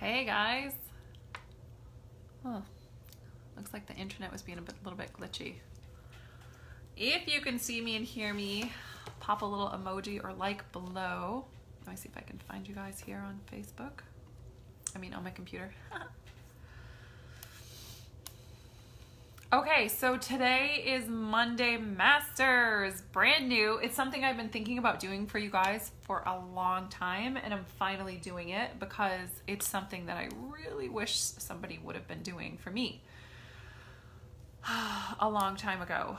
Hey guys. Oh, looks like the internet was being a little bit glitchy. If you can see me and hear me, pop a little emoji or like below. Let me see if I can find you guys here on Facebook. On my computer. Okay, so today is Monday Masters, brand new. It's something I've been thinking about doing for you guys for a long time, and I'm finally doing it because it's something that I really wish somebody would have been doing for me a long time ago.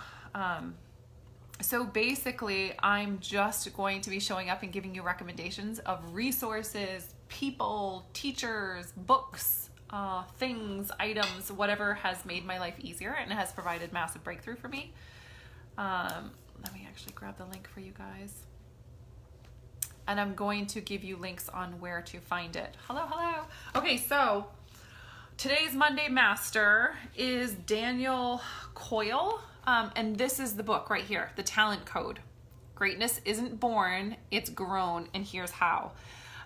So basically, I'm just going to be showing up and giving you recommendations of resources, people, teachers, books, things, items, whatever has made my life easier and has provided massive breakthrough for me. Let me actually grab the link for you guys. And I'm going to give you links on where to find it. Hello. Okay, so today's Monday Master is Daniel Coyle. And this is the book right here, The Talent Code. Greatness isn't born, it's grown, and here's how.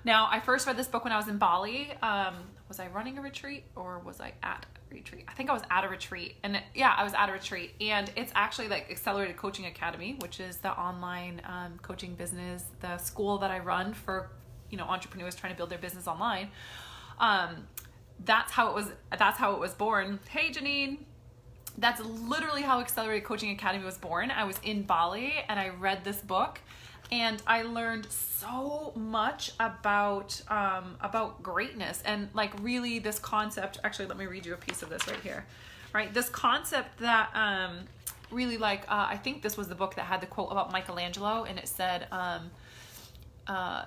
Now, I first read this book when I was in Bali. Was I running a retreat or was I at a retreat? I think I was at a retreat. And yeah, I was at a retreat. And it's actually like Accelerated Coaching Academy, which is the online coaching business, the school that I run for, entrepreneurs trying to build their business online. That's how it was born. Hey, Janine. That's literally how Accelerated Coaching Academy was born. I was in Bali and I read this book. And I learned so much about greatness and like really this concept. Actually, let me read you a piece of this right here. Right, this concept that really I think this was the book that had the quote about Michelangelo, and it said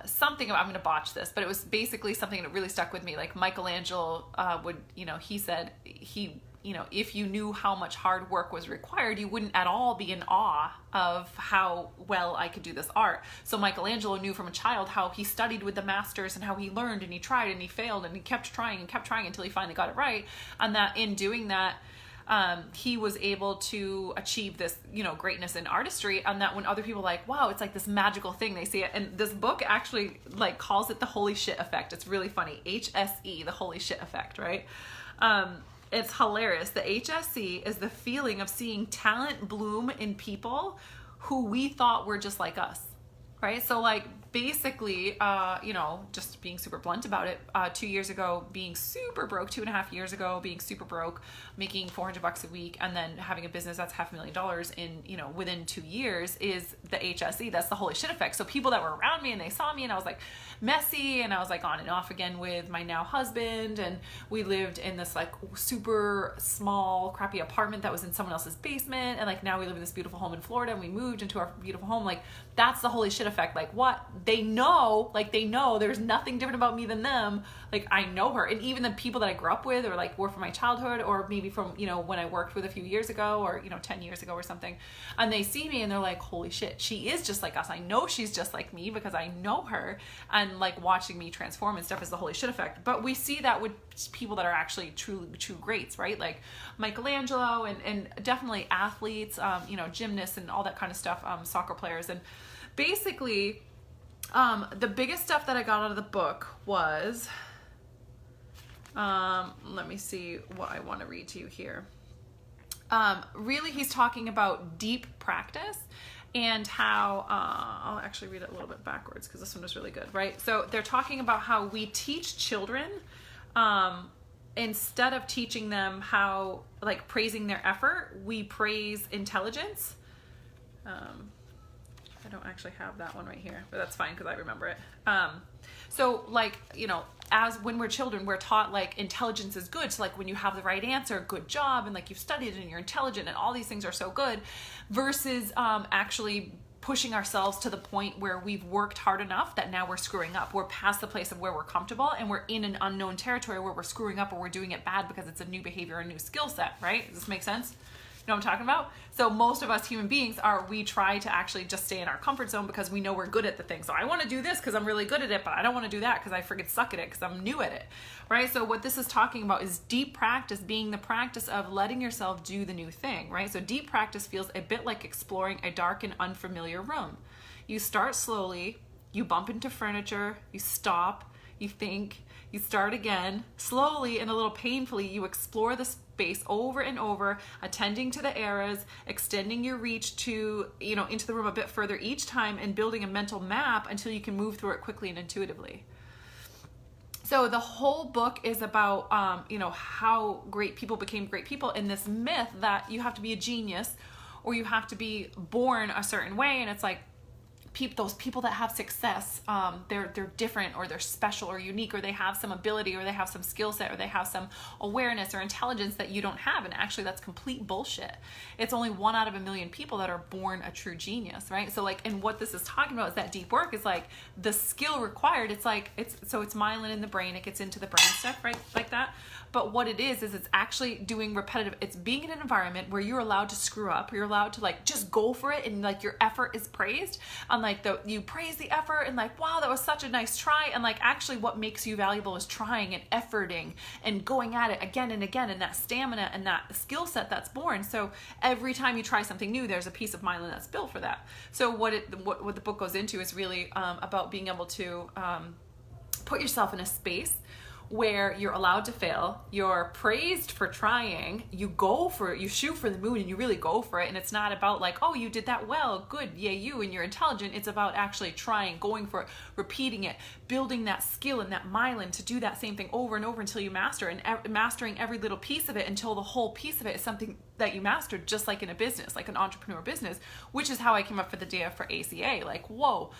something about, I'm going to botch this, but it was basically something that really stuck with me. Like Michelangelo would, he said if you knew how much hard work was required, you wouldn't at all be in awe of how well I could do this art. So Michelangelo knew from a child how he studied with the masters and how he learned and he tried and he failed and he kept trying until he finally got it right. And that in doing that, he was able to achieve this, greatness in artistry. And that when other people are like, wow, it's like this magical thing, they see it. And this book actually calls it the holy shit effect. It's really funny. HSE, the holy shit effect, right? It's hilarious. The HSE is the feeling of seeing talent bloom in people who we thought were just like us, right? So basically, just being super blunt about it, 2 years ago, being super broke, 2.5 years ago, being super broke, making $400 a week, and then having a business that's $500,000 in, within 2 years is the HSE. That's the holy shit effect. So people that were around me and they saw me and I was messy and I was on and off again with my now husband, and we lived in this super small crappy apartment that was in someone else's basement, and now we live in this beautiful home in Florida, and we moved into our beautiful home. That's the holy shit effect. What they know there's nothing different about me than them. I know her, and even the people that I grew up with or were from my childhood, or maybe from when I worked with a few years ago, or 10 years ago or something, and they see me and they're like, holy shit, she is just like us. I know she's just like me because I know her, and watching me transform and stuff is the holy shit effect. But we see that with people that are actually true greats, right? Like Michelangelo and definitely athletes, gymnasts and all that kind of stuff, soccer players. And basically, the biggest stuff that I got out of the book was, let me see what I want to read to you here. Really, he's talking about deep practice and how, I'll actually read it a little bit backwards because this one was really good, right? So they're talking about how we teach children, instead of teaching them how, praising their effort, we praise intelligence. I don't actually have that one right here, but that's fine because I remember it. So as when we're children, we're taught intelligence is good. So when you have the right answer, good job, and you've studied and you're intelligent and all these things are so good, versus actually pushing ourselves to the point where we've worked hard enough that now we're screwing up. We're past the place of where we're comfortable and we're in an unknown territory where we're screwing up or we're doing it bad because it's a new behavior, a new skill set, right? Does this make sense? You know what I'm talking about? So most of us human beings we try to actually just stay in our comfort zone because we know we're good at the thing. So I want to do this because I'm really good at it, but I don't want to do that because I freaking suck at it because I'm new at it, right? So what this is talking about is deep practice being the practice of letting yourself do the new thing, right? So deep practice feels a bit like exploring a dark and unfamiliar room. You start slowly, you bump into furniture, you stop, you think, you start again, slowly and a little painfully, you explore the space over and over, attending to the errors, extending your reach to, into the room a bit further each time, and building a mental map until you can move through it quickly and intuitively. So the whole book is about, how great people became great people, and this myth that you have to be a genius or you have to be born a certain way. And it's like, those people that have success, they're different, or they're special or unique, or they have some ability, or they have some skill set, or they have some awareness or intelligence that you don't have. And actually that's complete bullshit. It's only 1 out of 1 million people that are born a true genius, right? So like, and what this is talking about is that deep work is like the skill required. It's myelin in the brain. It gets into the brain stuff, right? Like that. But what it is it's actually doing repetitive. It's being in an environment where you're allowed to screw up. You're allowed to like just go for it, and like your effort is praised. And like you praise the effort, and like, wow, that was such a nice try. And like, actually what makes you valuable is trying and efforting and going at it again and again, and that stamina and that skill set that's born. So every time you try something new, there's a piece of myelin that's built for that. So what the book goes into is really about being able to put yourself in a space where you're allowed to fail, you're praised for trying, you go for it, you shoot for the moon, and you really go for it. And it's not about like, oh, you did that well, good, yay you, and you're intelligent. It's about actually trying, going for it, repeating it, building that skill and that myelin to do that same thing over and over until you master, and mastering every little piece of it until the whole piece of it is something that you mastered, just like in a business, like an entrepreneur business, which is how I came up with the idea for ACA. Like, whoa,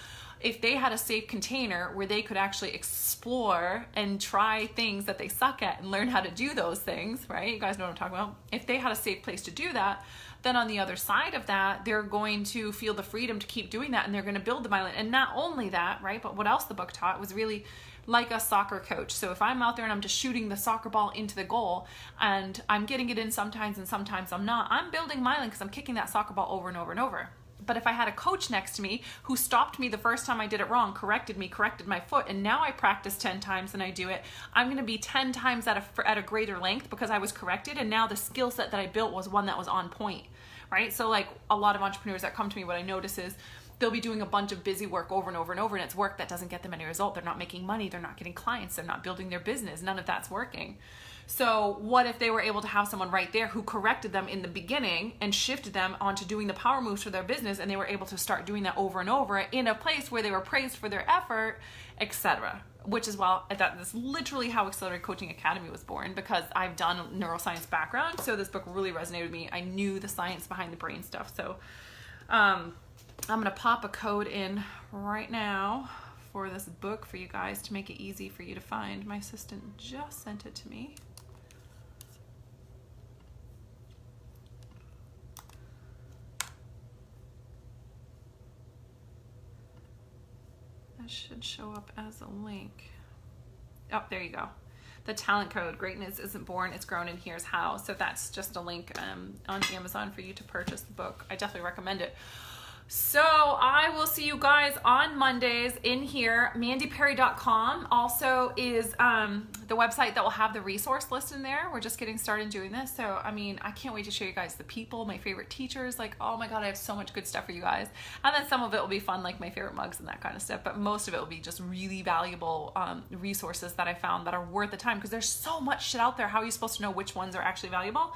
if they had a safe container where they could actually explore and try things that they suck at and learn how to do those things, right? You guys know what I'm talking about. If they had a safe place to do that, then on the other side of that, they're going to feel the freedom to keep doing that, and they're going to build the myelin. And not only that, right, but what else the book taught was really like a soccer coach. So if I'm out there and I'm just shooting the soccer ball into the goal, and I'm getting it in sometimes and sometimes I'm not, I'm building myelin because I'm kicking that soccer ball over and over and over. But if I had a coach next to me who stopped me the first time I did it wrong, corrected me, corrected my foot, and now I practice 10 times and I do it, I'm going to be 10 times at a greater length because I was corrected, and now the skill set that I built was one that was on point, right? So like a lot of entrepreneurs that come to me, what I notice is they'll be doing a bunch of busy work over and over and over, and it's work that doesn't get them any result. They're not making money. They're not getting clients. They're not building their business. None of that's working. So what if they were able to have someone right there who corrected them in the beginning and shifted them onto doing the power moves for their business, and they were able to start doing that over and over in a place where they were praised for their effort, etc. Which is that's literally how Accelerated Coaching Academy was born, because I've done a neuroscience background. So this book really resonated with me. I knew the science behind the brain stuff. So I'm going to pop a code in right now for this book for you guys to make it easy for you to find. My assistant just sent it to me. That should show up as a link. Oh, there you go. The talent code, greatness isn't born, it's grown, and here's how. So that's just a link on Amazon for you to purchase the book. I definitely recommend it. So I will see you guys on Mondays in here. MandyPerry.com also is the website that will have the resource list in there. We're just getting started doing this. So, I mean, I can't wait to show you guys the people, my favorite teachers. Like, oh my God, I have so much good stuff for you guys. And then some of it will be fun, like my favorite mugs and that kind of stuff. But most of it will be just really valuable resources that I found that are worth the time, because there's so much shit out there. How are you supposed to know which ones are actually valuable?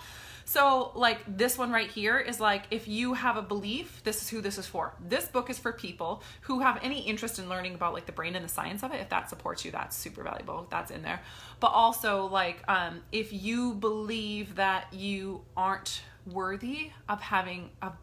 So like this one right here is like, if you have a belief, this is who this is for. This book is for people who have any interest in learning about like the brain and the science of it. If that supports you, that's super valuable. That's in there. But also like, if you believe that you aren't worthy of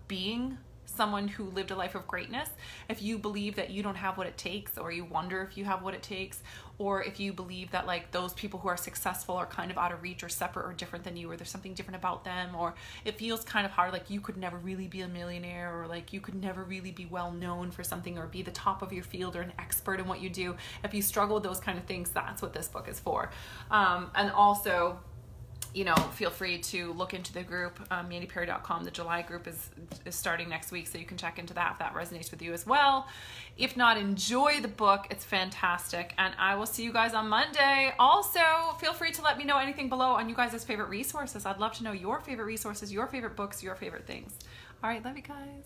being someone who lived a life of greatness, if you believe that you don't have what it takes, or you wonder if you have what it takes, or if you believe that like those people who are successful are kind of out of reach or separate or different than you, or there's something different about them, or it feels kind of hard, like you could never really be a millionaire, or like you could never really be well known for something, or be the top of your field or an expert in what you do. If you struggle with those kind of things, that's what this book is for. And also, you know, feel free to look into the group, MandyPerry.com. The July group is starting next week, so you can check into that if that resonates with you as well. If not, enjoy the book. It's fantastic. And I will see you guys on Monday. Also, feel free to let me know anything below on you guys' favorite resources. I'd love to know your favorite resources, your favorite books, your favorite things. All right, love you guys.